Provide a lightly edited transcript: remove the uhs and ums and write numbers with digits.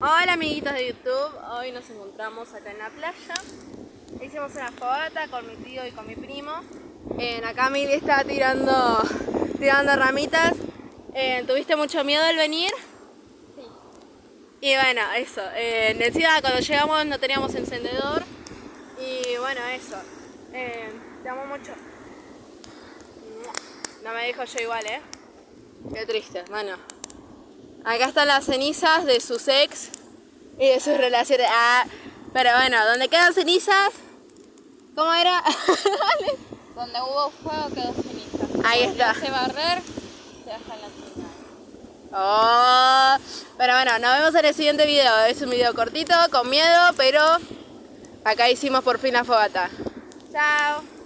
Hola amiguitos de YouTube, hoy nos encontramos acá en la playa. Hicimos una fogata con mi tío y con mi primo. Acá Mili está tirando ramitas. ¿Tuviste mucho miedo al venir? Sí. Y bueno, eso. Encima cuando llegamos no teníamos encendedor. Y bueno, eso. Te amo mucho. No me dijo yo igual, Qué triste, bueno. Acá están las cenizas de sus ex y de sus relaciones. Pero bueno, donde quedan cenizas, ¿cómo era? Donde hubo fuego quedó ceniza. Ahí Cuando está. hace barrer, se deja en la tina. Oh, pero bueno, nos vemos en el siguiente video. Es un video cortito, con miedo, pero acá hicimos por fin la fogata. Chao.